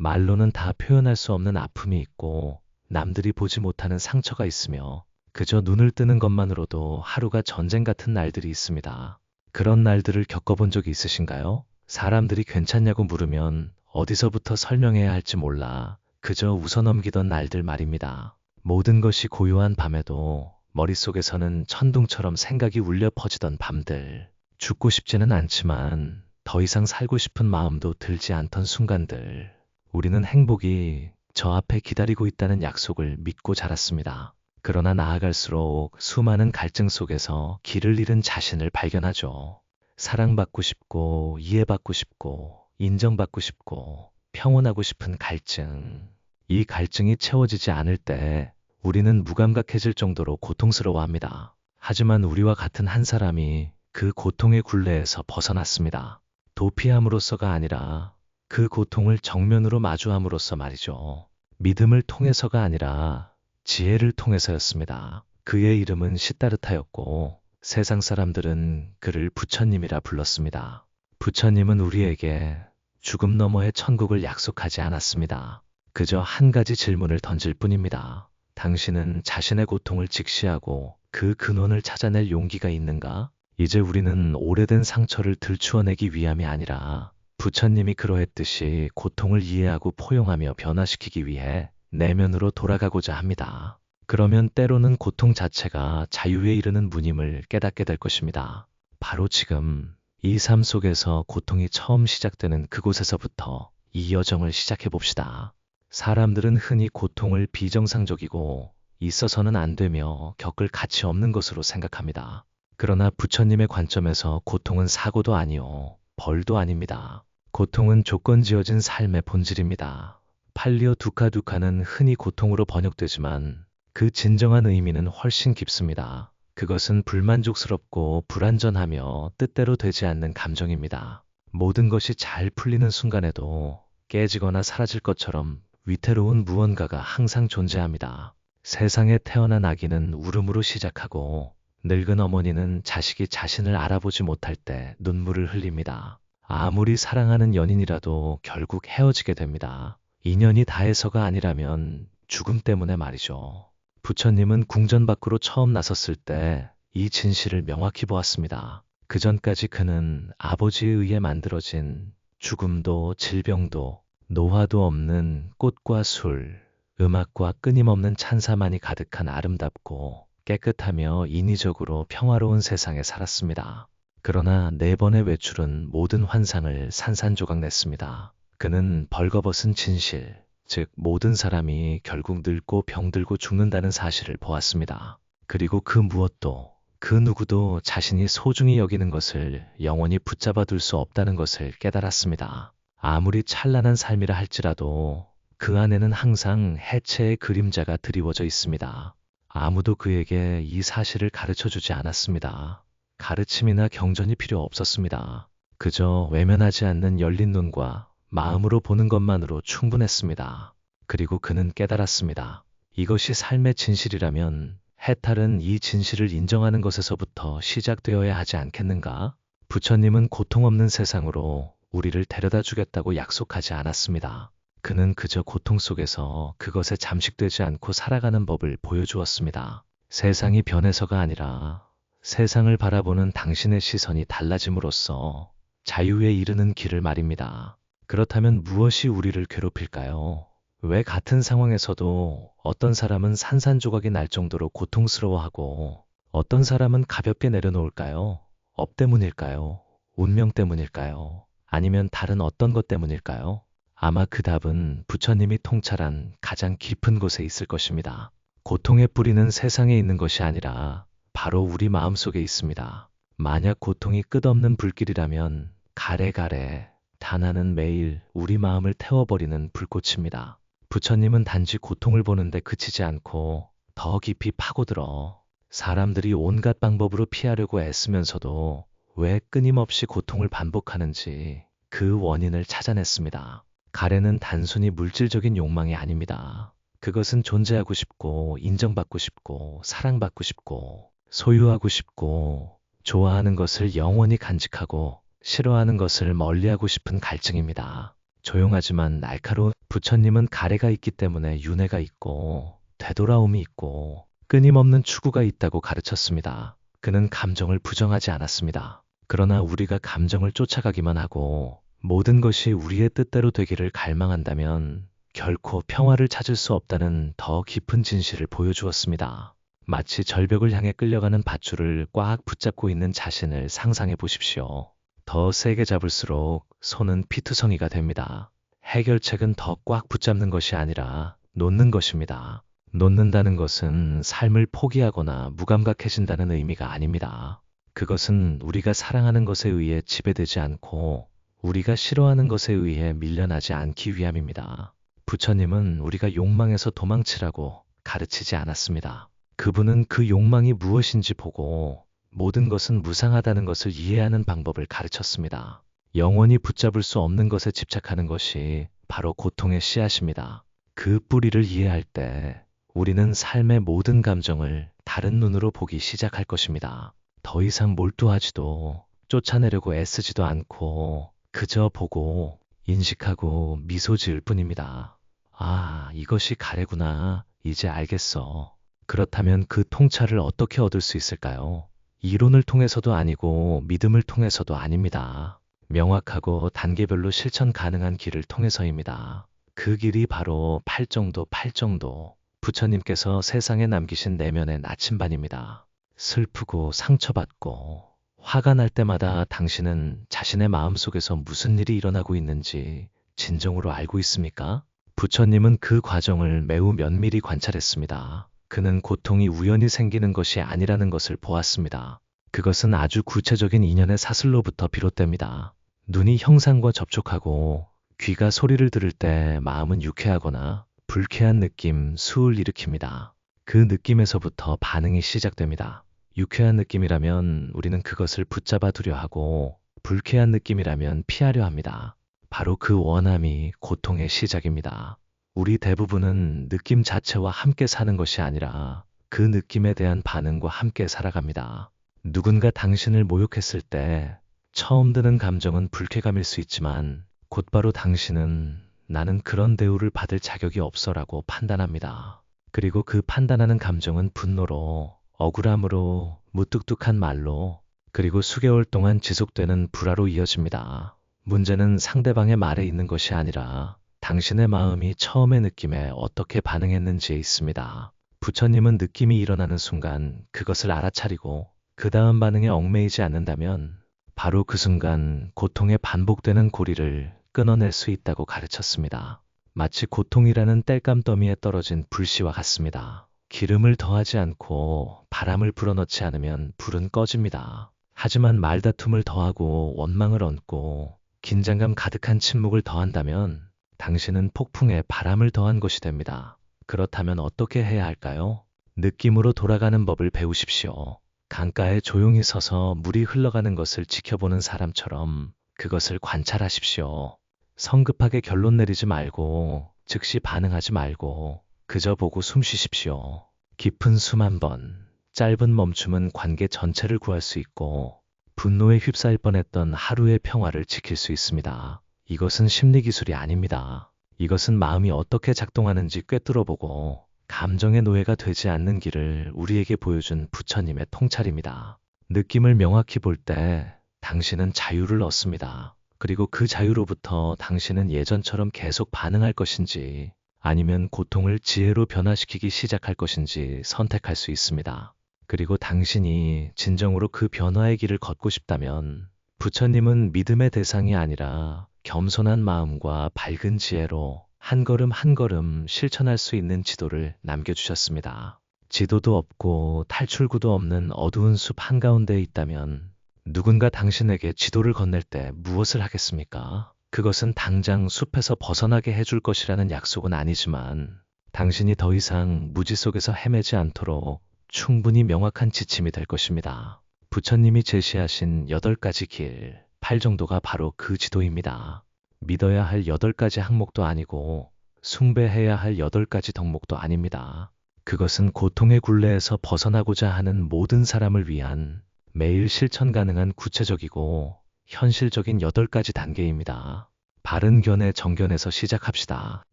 말로는 다 표현할 수 없는 아픔이 있고 남들이 보지 못하는 상처가 있으며 그저 눈을 뜨는 것만으로도 하루가 전쟁 같은 날들이 있습니다. 그런 날들을 겪어본 적이 있으신가요? 사람들이 괜찮냐고 물으면 어디서부터 설명해야 할지 몰라 그저 웃어넘기던 날들 말입니다. 모든 것이 고요한 밤에도 머릿속에서는 천둥처럼 생각이 울려 퍼지던 밤들. 죽고 싶지는 않지만 더 이상 살고 싶은 마음도 들지 않던 순간들. 우리는 행복이 저 앞에 기다리고 있다는 약속을 믿고 자랐습니다. 그러나 나아갈수록 수많은 갈증 속에서 길을 잃은 자신을 발견하죠. 사랑받고 싶고, 이해받고 싶고, 인정받고 싶고, 평온하고 싶은 갈증. 이 갈증이 채워지지 않을 때 우리는 무감각해질 정도로 고통스러워합니다. 하지만 우리와 같은 한 사람이 그 고통의 굴레에서 벗어났습니다. 도피함으로써가 아니라 그 고통을 정면으로 마주함으로써 말이죠. 믿음을 통해서가 아니라 지혜를 통해서였습니다. 그의 이름은 시다르타였고 세상 사람들은 그를 부처님이라 불렀습니다. 부처님은 우리에게 죽음 너머의 천국을 약속하지 않았습니다. 그저 한 가지 질문을 던질 뿐입니다. 당신은 자신의 고통을 직시하고 그 근원을 찾아낼 용기가 있는가? 이제 우리는 오래된 상처를 들추어내기 위함이 아니라 부처님이 그러했듯이 고통을 이해하고 포용하며 변화시키기 위해 내면으로 돌아가고자 합니다. 그러면 때로는 고통 자체가 자유에 이르는 문임을 깨닫게 될 것입니다. 바로 지금 이 삶 속에서 고통이 처음 시작되는 그곳에서부터 이 여정을 시작해 봅시다. 사람들은 흔히 고통을 비정상적이고 있어서는 안 되며 겪을 가치 없는 것으로 생각합니다. 그러나 부처님의 관점에서 고통은 사고도 아니요, 벌도 아닙니다. 고통은 조건 지어진 삶의 본질입니다. 팔리오 두카두카는 흔히 고통으로 번역되지만 그 진정한 의미는 훨씬 깊습니다. 그것은 불만족스럽고 불안전하며 뜻대로 되지 않는 감정입니다. 모든 것이 잘 풀리는 순간에도 깨지거나 사라질 것처럼 위태로운 무언가가 항상 존재합니다. 세상에 태어난 아기는 울음으로 시작하고 늙은 어머니는 자식이 자신을 알아보지 못할 때 눈물을 흘립니다. 아무리 사랑하는 연인이라도 결국 헤어지게 됩니다. 인연이 다해서가 아니라면 죽음 때문에 말이죠. 부처님은 궁전 밖으로 처음 나섰을 때 이 진실을 명확히 보았습니다. 그 전까지 그는 아버지에 의해 만들어진 죽음도 질병도 노화도 없는 꽃과 술, 음악과 끊임없는 찬사만이 가득한 아름답고 깨끗하며 인위적으로 평화로운 세상에 살았습니다. 그러나 네 번의 외출은 모든 환상을 산산조각 냈습니다. 그는 벌거벗은 진실, 즉 모든 사람이 결국 늙고 병들고 죽는다는 사실을 보았습니다. 그리고 그 무엇도, 그 누구도 자신이 소중히 여기는 것을 영원히 붙잡아 둘 수 없다는 것을 깨달았습니다. 아무리 찬란한 삶이라 할지라도 그 안에는 항상 해체의 그림자가 드리워져 있습니다. 아무도 그에게 이 사실을 가르쳐 주지 않았습니다. 가르침이나 경전이 필요 없었습니다. 그저 외면하지 않는 열린 눈과 마음으로 보는 것만으로 충분했습니다. 그리고 그는 깨달았습니다. 이것이 삶의 진실이라면 해탈은 이 진실을 인정하는 것에서부터 시작되어야 하지 않겠는가? 부처님은 고통 없는 세상으로 우리를 데려다 주겠다고 약속하지 않았습니다. 그는 그저 고통 속에서 그것에 잠식되지 않고 살아가는 법을 보여주었습니다. 세상이 변해서가 아니라 세상을 바라보는 당신의 시선이 달라짐으로써 자유에 이르는 길을 말입니다. 그렇다면 무엇이 우리를 괴롭힐까요? 왜 같은 상황에서도 어떤 사람은 산산조각이 날 정도로 고통스러워하고 어떤 사람은 가볍게 내려놓을까요? 업 때문일까요? 운명 때문일까요? 아니면 다른 어떤 것 때문일까요? 아마 그 답은 부처님이 통찰한 가장 깊은 곳에 있을 것입니다. 고통의 뿌리는 세상에 있는 것이 아니라 바로 우리 마음속에 있습니다. 만약 고통이 끝없는 불길이라면 가래가래 단하는 매일 우리 마음을 태워버리는 불꽃입니다. 부처님은 단지 고통을 보는데 그치지 않고 더 깊이 파고들어 사람들이 온갖 방법으로 피하려고 애쓰면서도 왜 끊임없이 고통을 반복하는지 그 원인을 찾아냈습니다. 가래는 단순히 물질적인 욕망이 아닙니다. 그것은 존재하고 싶고 인정받고 싶고 사랑받고 싶고 소유하고 싶고 좋아하는 것을 영원히 간직하고 싫어하는 것을 멀리하고 싶은 갈증입니다. 조용하지만 날카로운 부처님은 가래가 있기 때문에 윤회가 있고 되돌아옴이 있고 끊임없는 추구가 있다고 가르쳤습니다. 그는 감정을 부정하지 않았습니다. 그러나 우리가 감정을 쫓아가기만 하고 모든 것이 우리의 뜻대로 되기를 갈망한다면 결코 평화를 찾을 수 없다는 더 깊은 진실을 보여주었습니다. 마치 절벽을 향해 끌려가는 밧줄을 꽉 붙잡고 있는 자신을 상상해 보십시오. 더 세게 잡을수록 손은 피투성이가 됩니다. 해결책은 더 꽉 붙잡는 것이 아니라 놓는 것입니다. 놓는다는 것은 삶을 포기하거나 무감각해진다는 의미가 아닙니다. 그것은 우리가 사랑하는 것에 의해 지배되지 않고 우리가 싫어하는 것에 의해 밀려나지 않기 위함입니다. 부처님은 우리가 욕망에서 도망치라고 가르치지 않았습니다. 그분은 그 욕망이 무엇인지 보고 모든 것은 무상하다는 것을 이해하는 방법을 가르쳤습니다. 영원히 붙잡을 수 없는 것에 집착하는 것이 바로 고통의 씨앗입니다. 그 뿌리를 이해할 때 우리는 삶의 모든 감정을 다른 눈으로 보기 시작할 것입니다. 더 이상 몰두하지도 쫓아내려고 애쓰지도 않고 그저 보고 인식하고 미소 지을 뿐입니다. 아, 이것이 가래구나. 이제 알겠어. 그렇다면 그 통찰을 어떻게 얻을 수 있을까요? 이론을 통해서도 아니고 믿음을 통해서도 아닙니다. 명확하고 단계별로 실천 가능한 길을 통해서입니다. 그 길이 바로 팔정도. 부처님께서 세상에 남기신 내면의 나침반입니다. 슬프고 상처받고 화가 날 때마다 당신은 자신의 마음속에서 무슨 일이 일어나고 있는지 진정으로 알고 있습니까? 부처님은 그 과정을 매우 면밀히 관찰했습니다. 그는 고통이 우연히 생기는 것이 아니라는 것을 보았습니다. 그것은 아주 구체적인 인연의 사슬로부터 비롯됩니다. 눈이 형상과 접촉하고 귀가 소리를 들을 때 마음은 유쾌하거나 불쾌한 느낌, 수을 일으킵니다. 그 느낌에서부터 반응이 시작됩니다. 유쾌한 느낌이라면 우리는 그것을 붙잡아 두려 하고 불쾌한 느낌이라면 피하려 합니다. 바로 그 원함이 고통의 시작입니다. 우리 대부분은 느낌 자체와 함께 사는 것이 아니라 그 느낌에 대한 반응과 함께 살아갑니다. 누군가 당신을 모욕했을 때 처음 드는 감정은 불쾌감일 수 있지만 곧바로 당신은 나는 그런 대우를 받을 자격이 없어라고 판단합니다. 그리고 그 판단하는 감정은 분노로, 억울함으로, 무뚝뚝한 말로, 그리고 수개월 동안 지속되는 불화로 이어집니다. 문제는 상대방의 말에 있는 것이 아니라 당신의 마음이 처음의 느낌에 어떻게 반응했는지에 있습니다. 부처님은 느낌이 일어나는 순간 그것을 알아차리고 그 다음 반응에 얽매이지 않는다면 바로 그 순간 고통의 반복되는 고리를 끊어낼 수 있다고 가르쳤습니다. 마치 고통이라는 땔감더미에 떨어진 불씨와 같습니다. 기름을 더하지 않고 바람을 불어넣지 않으면 불은 꺼집니다. 하지만 말다툼을 더하고 원망을 얹고 긴장감 가득한 침묵을 더한다면 당신은 폭풍에 바람을 더한 것이 됩니다. 그렇다면 어떻게 해야 할까요? 느낌으로 돌아가는 법을 배우십시오. 강가에 조용히 서서 물이 흘러가는 것을 지켜보는 사람처럼 그것을 관찰하십시오. 성급하게 결론 내리지 말고 즉시 반응하지 말고 그저 보고 숨 쉬십시오. 깊은 숨 한 번, 짧은 멈춤은 관계 전체를 구할 수 있고 분노에 휩싸일 뻔했던 하루의 평화를 지킬 수 있습니다. 이것은 심리기술이 아닙니다. 이것은 마음이 어떻게 작동하는지 꿰뚫어보고 감정의 노예가 되지 않는 길을 우리에게 보여준 부처님의 통찰입니다. 느낌을 명확히 볼 때 당신은 자유를 얻습니다. 그리고 그 자유로부터 당신은 예전처럼 계속 반응할 것인지 아니면 고통을 지혜로 변화시키기 시작할 것인지 선택할 수 있습니다. 그리고 당신이 진정으로 그 변화의 길을 걷고 싶다면 부처님은 믿음의 대상이 아니라 겸손한 마음과 밝은 지혜로 한 걸음 한 걸음 실천할 수 있는 지도를 남겨주셨습니다. 지도도 없고 탈출구도 없는 어두운 숲 한가운데에 있다면 누군가 당신에게 지도를 건넬 때 무엇을 하겠습니까? 그것은 당장 숲에서 벗어나게 해줄 것이라는 약속은 아니지만 당신이 더 이상 무지 속에서 헤매지 않도록 충분히 명확한 지침이 될 것입니다. 부처님이 제시하신 8가지 길, 8정도가 바로 그 지도입니다. 믿어야 할 8가지 항목도 아니고 숭배해야 할 8가지 덕목도 아닙니다. 그것은 고통의 굴레에서 벗어나고자 하는 모든 사람을 위한 매일 실천 가능한 구체적이고 현실적인 8가지 단계입니다. 바른 견해 정견에서 시작합시다.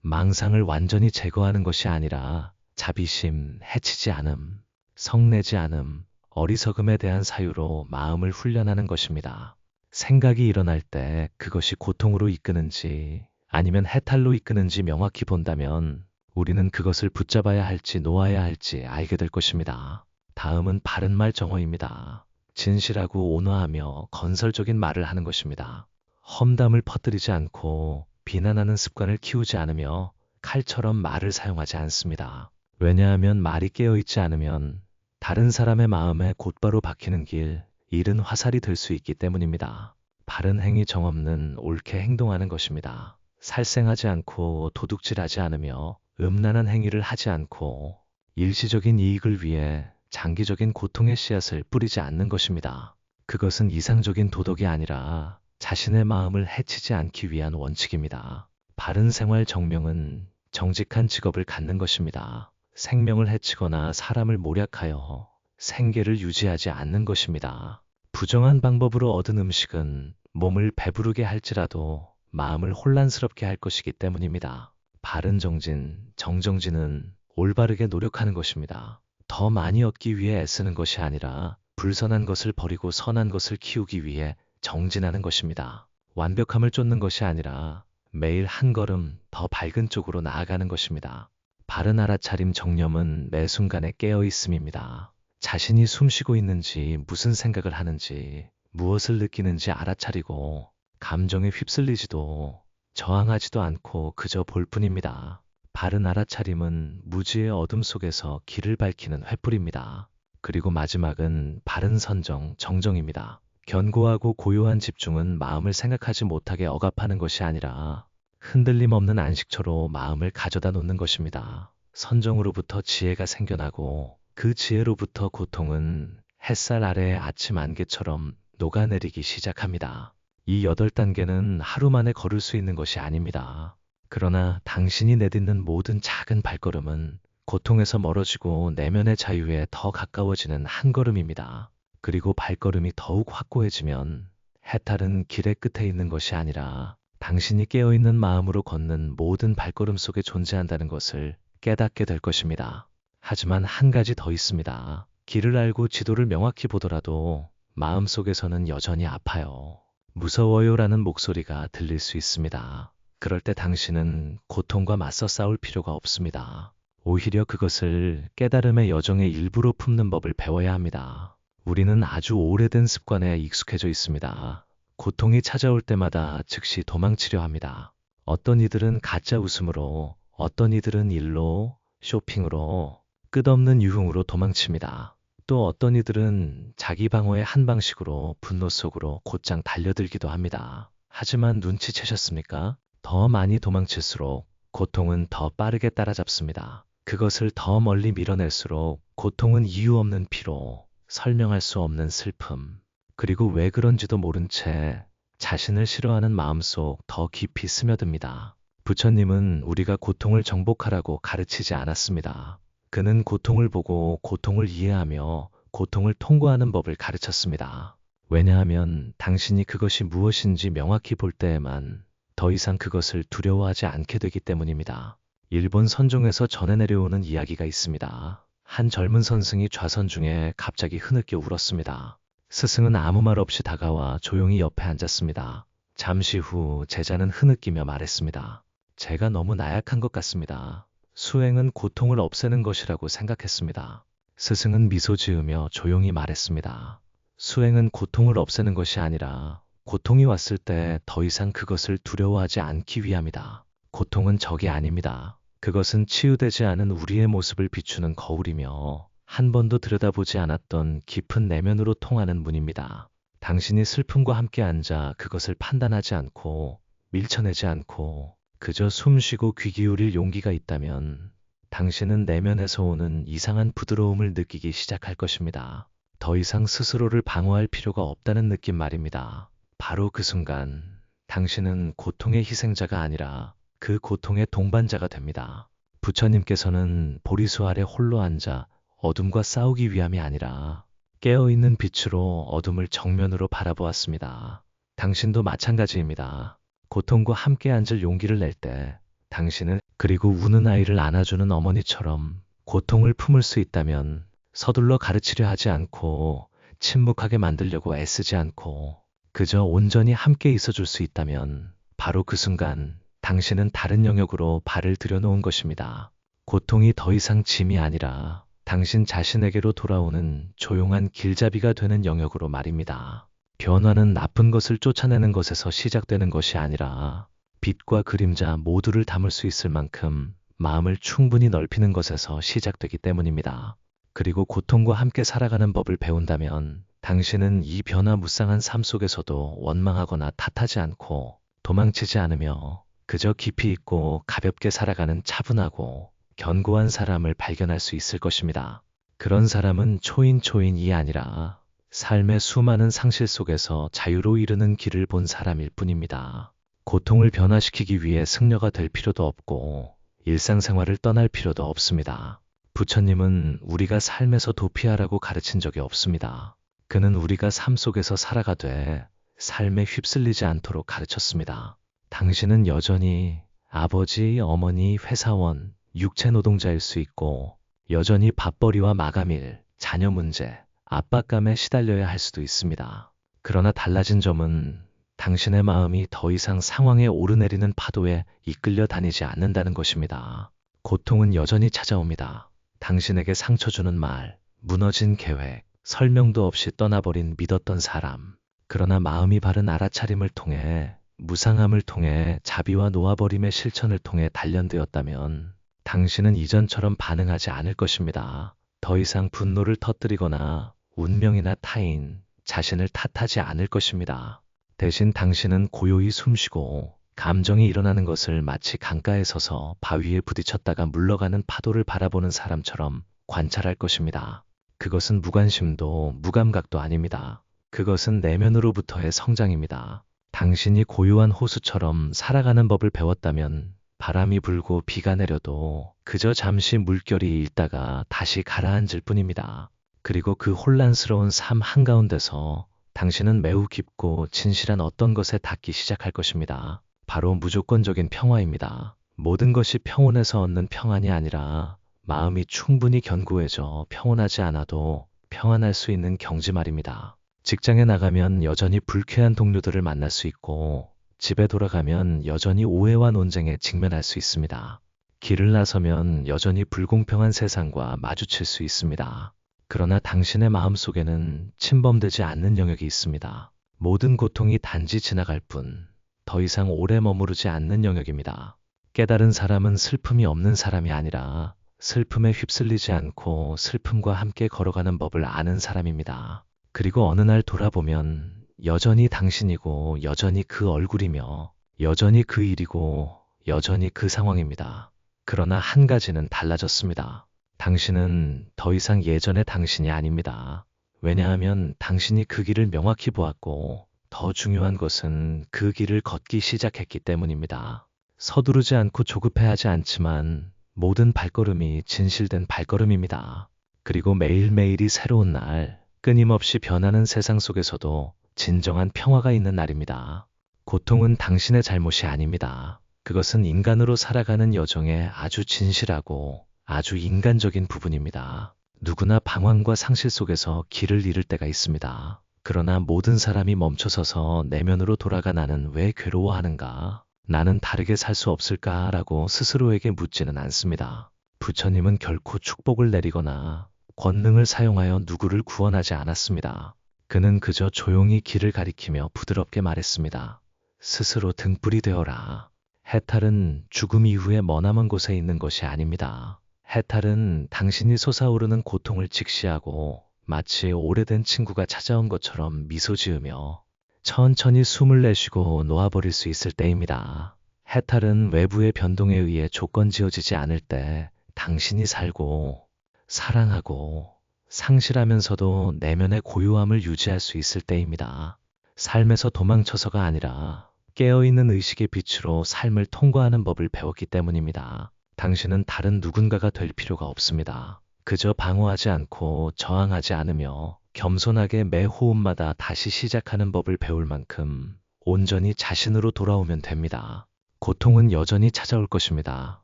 망상을 완전히 제거하는 것이 아니라 자비심, 해치지 않음, 성내지 않음, 어리석음에 대한 사유로 마음을 훈련하는 것입니다. 생각이 일어날 때 그것이 고통으로 이끄는지 아니면 해탈로 이끄는지 명확히 본다면 우리는 그것을 붙잡아야 할지 놓아야 할지 알게 될 것입니다. 다음은 바른말 정어입니다. 진실하고 온화하며 건설적인 말을 하는 것입니다. 험담을 퍼뜨리지 않고 비난하는 습관을 키우지 않으며 칼처럼 말을 사용하지 않습니다. 왜냐하면 말이 깨어있지 않으면 다른 사람의 마음에 곧바로 박히는 길, 잃은 화살이 될 수 있기 때문입니다. 바른 행위 정없는 옳게 행동하는 것입니다. 살생하지 않고 도둑질하지 않으며 음란한 행위를 하지 않고 일시적인 이익을 위해 장기적인 고통의 씨앗을 뿌리지 않는 것입니다. 그것은 이상적인 도덕이 아니라 자신의 마음을 해치지 않기 위한 원칙입니다. 바른 생활 정명은 정직한 직업을 갖는 것입니다. 생명을 해치거나 사람을 모략하여 생계를 유지하지 않는 것입니다. 부정한 방법으로 얻은 음식은 몸을 배부르게 할지라도 마음을 혼란스럽게 할 것이기 때문입니다. 바른 정진, 정정진은 올바르게 노력하는 것입니다. 더 많이 얻기 위해 애쓰는 것이 아니라 불선한 것을 버리고 선한 것을 키우기 위해 정진하는 것입니다. 완벽함을 쫓는 것이 아니라 매일 한 걸음 더 밝은 쪽으로 나아가는 것입니다. 바른 알아차림 정념은 매 순간에 깨어 있음입니다. 자신이 숨쉬고 있는지 무슨 생각을 하는지 무엇을 느끼는지 알아차리고 감정에 휩쓸리지도 저항하지도 않고 그저 볼 뿐입니다. 바른 알아차림은 무지의 어둠 속에서 길을 밝히는 횃불입니다. 그리고 마지막은 바른 선정, 정정입니다. 견고하고 고요한 집중은 마음을 생각하지 못하게 억압하는 것이 아니라 흔들림 없는 안식처로 마음을 가져다 놓는 것입니다. 선정으로부터 지혜가 생겨나고 그 지혜로부터 고통은 햇살 아래의 아침 안개처럼 녹아내리기 시작합니다. 이 8단계는 하루 만에 걸을 수 있는 것이 아닙니다. 그러나 당신이 내딛는 모든 작은 발걸음은 고통에서 멀어지고 내면의 자유에 더 가까워지는 한 걸음입니다. 그리고 발걸음이 더욱 확고해지면 해탈은 길의 끝에 있는 것이 아니라 당신이 깨어있는 마음으로 걷는 모든 발걸음 속에 존재한다는 것을 깨닫게 될 것입니다. 하지만 한 가지 더 있습니다. 길을 알고 지도를 명확히 보더라도 마음속에서는 여전히 아파요. 무서워요라는 목소리가 들릴 수 있습니다. 그럴 때 당신은 고통과 맞서 싸울 필요가 없습니다. 오히려 그것을 깨달음의 여정의 일부로 품는 법을 배워야 합니다. 우리는 아주 오래된 습관에 익숙해져 있습니다. 고통이 찾아올 때마다 즉시 도망치려 합니다. 어떤 이들은 가짜 웃음으로, 어떤 이들은 일로, 쇼핑으로, 끝없는 유흥으로 도망칩니다. 또 어떤 이들은 자기 방어의 한 방식으로 분노 속으로 곧장 달려들기도 합니다. 하지만 눈치채셨습니까? 더 많이 도망칠수록 고통은 더 빠르게 따라잡습니다. 그것을 더 멀리 밀어낼수록 고통은 이유 없는 피로, 설명할 수 없는 슬픔, 그리고 왜 그런지도 모른 채 자신을 싫어하는 마음속 더 깊이 스며듭니다. 부처님은 우리가 고통을 정복하라고 가르치지 않았습니다. 그는 고통을 보고 고통을 이해하며 고통을 통과하는 법을 가르쳤습니다. 왜냐하면 당신이 그것이 무엇인지 명확히 볼 때에만 더 이상 그것을 두려워하지 않게 되기 때문입니다. 일본 선종에서 전해 내려오는 이야기가 있습니다. 한 젊은 선승이 좌선 중에 갑자기 흐느껴 울었습니다. 스승은 아무 말 없이 다가와 조용히 옆에 앉았습니다. 잠시 후 제자는 흐느끼며 말했습니다. 제가 너무 나약한 것 같습니다. 수행은 고통을 없애는 것이라고 생각했습니다. 스승은 미소 지으며 조용히 말했습니다. 수행은 고통을 없애는 것이 아니라 고통이 왔을 때 더 이상 그것을 두려워하지 않기 위함이다. 고통은 적이 아닙니다. 그것은 치유되지 않은 우리의 모습을 비추는 거울이며 한 번도 들여다보지 않았던 깊은 내면으로 통하는 문입니다. 당신이 슬픔과 함께 앉아 그것을 판단하지 않고 밀쳐내지 않고 그저 숨 쉬고 귀 기울일 용기가 있다면 당신은 내면에서 오는 이상한 부드러움을 느끼기 시작할 것입니다. 더 이상 스스로를 방어할 필요가 없다는 느낌 말입니다. 바로 그 순간 당신은 고통의 희생자가 아니라 그 고통의 동반자가 됩니다. 부처님께서는 보리수 아래 홀로 앉아 어둠과 싸우기 위함이 아니라 깨어있는 빛으로 어둠을 정면으로 바라보았습니다. 당신도 마찬가지입니다. 고통과 함께 앉을 용기를 낼 때 당신은 그리고 우는 아이를 안아주는 어머니처럼 고통을 품을 수 있다면 서둘러 가르치려 하지 않고 침묵하게 만들려고 애쓰지 않고 그저 온전히 함께 있어줄 수 있다면 바로 그 순간 당신은 다른 영역으로 발을 들여놓은 것입니다. 고통이 더 이상 짐이 아니라 당신 자신에게로 돌아오는 조용한 길잡이가 되는 영역으로 말입니다. 변화는 나쁜 것을 쫓아내는 것에서 시작되는 것이 아니라 빛과 그림자 모두를 담을 수 있을 만큼 마음을 충분히 넓히는 것에서 시작되기 때문입니다. 그리고 고통과 함께 살아가는 법을 배운다면 당신은 이 변화무쌍한 삶 속에서도 원망하거나 탓하지 않고 도망치지 않으며 그저 깊이 있고 가볍게 살아가는 차분하고 견고한 사람을 발견할 수 있을 것입니다. 그런 사람은 초인초인이 아니라 삶의 수많은 상실 속에서 자유로 이르는 길을 본 사람일 뿐입니다. 고통을 변화시키기 위해 승려가 될 필요도 없고 일상생활을 떠날 필요도 없습니다. 부처님은 우리가 삶에서 도피하라고 가르친 적이 없습니다. 그는 우리가 삶 속에서 살아가되 삶에 휩쓸리지 않도록 가르쳤습니다. 당신은 여전히 아버지, 어머니, 회사원, 육체 노동자일 수 있고 여전히 밥벌이와 마감일, 자녀 문제, 압박감에 시달려야 할 수도 있습니다. 그러나 달라진 점은 당신의 마음이 더 이상 상황에 오르내리는 파도에 이끌려 다니지 않는다는 것입니다. 고통은 여전히 찾아옵니다. 당신에게 상처 주는 말, 무너진 계획, 설명도 없이 떠나버린 믿었던 사람. 그러나 마음이 바른 알아차림을 통해 무상함을 통해 자비와 놓아버림의 실천을 통해 단련되었다면 당신은 이전처럼 반응하지 않을 것입니다. 더 이상 분노를 터뜨리거나 운명이나 타인, 자신을 탓하지 않을 것입니다. 대신 당신은 고요히 숨쉬고 감정이 일어나는 것을 마치 강가에 서서 바위에 부딪혔다가 물러가는 파도를 바라보는 사람처럼 관찰할 것입니다. 그것은 무관심도 무감각도 아닙니다. 그것은 내면으로부터의 성장입니다. 당신이 고요한 호수처럼 살아가는 법을 배웠다면 바람이 불고 비가 내려도 그저 잠시 물결이 일다가 다시 가라앉을 뿐입니다. 그리고 그 혼란스러운 삶 한가운데서 당신은 매우 깊고 진실한 어떤 것에 닿기 시작할 것입니다. 바로 무조건적인 평화입니다. 모든 것이 평온에서 얻는 평안이 아니라 마음이 충분히 견고해져 평온하지 않아도 평안할 수 있는 경지 말입니다. 직장에 나가면 여전히 불쾌한 동료들을 만날 수 있고 집에 돌아가면 여전히 오해와 논쟁에 직면할 수 있습니다. 길을 나서면 여전히 불공평한 세상과 마주칠 수 있습니다. 그러나 당신의 마음속에는 침범되지 않는 영역이 있습니다. 모든 고통이 단지 지나갈 뿐, 더 이상 오래 머무르지 않는 영역입니다. 깨달은 사람은 슬픔이 없는 사람이 아니라 슬픔에 휩쓸리지 않고 슬픔과 함께 걸어가는 법을 아는 사람입니다. 그리고 어느 날 돌아보면 여전히 당신이고 여전히 그 얼굴이며 여전히 그 일이고 여전히 그 상황입니다. 그러나 한 가지는 달라졌습니다. 당신은 더 이상 예전의 당신이 아닙니다. 왜냐하면 당신이 그 길을 명확히 보았고 더 중요한 것은 그 길을 걷기 시작했기 때문입니다. 서두르지 않고 조급해하지 않지만 모든 발걸음이 진실된 발걸음입니다. 그리고 매일매일이 새로운 날, 끊임없이 변하는 세상 속에서도 진정한 평화가 있는 날입니다. 고통은 당신의 잘못이 아닙니다. 그것은 인간으로 살아가는 여정의 아주 진실하고 아주 인간적인 부분입니다. 누구나 방황과 상실 속에서 길을 잃을 때가 있습니다. 그러나 모든 사람이 멈춰서서 내면으로 돌아가 나는 왜 괴로워하는가? 나는 다르게 살 수 없을까? 라고 스스로에게 묻지는 않습니다. 부처님은 결코 축복을 내리거나 권능을 사용하여 누구를 구원하지 않았습니다. 그는 그저 조용히 길을 가리키며 부드럽게 말했습니다. 스스로 등불이 되어라. 해탈은 죽음 이후의 머나먼 곳에 있는 것이 아닙니다. 해탈은 당신이 솟아오르는 고통을 직시하고 마치 오래된 친구가 찾아온 것처럼 미소 지으며 천천히 숨을 내쉬고 놓아버릴 수 있을 때입니다. 해탈은 외부의 변동에 의해 조건지어지지 않을 때 당신이 살고 사랑하고 상실하면서도 내면의 고요함을 유지할 수 있을 때입니다. 삶에서 도망쳐서가 아니라 깨어있는 의식의 빛으로 삶을 통과하는 법을 배웠기 때문입니다. 당신은 다른 누군가가 될 필요가 없습니다. 그저 방어하지 않고 저항하지 않으며 겸손하게 매 호흡마다 다시 시작하는 법을 배울 만큼 온전히 자신으로 돌아오면 됩니다. 고통은 여전히 찾아올 것입니다.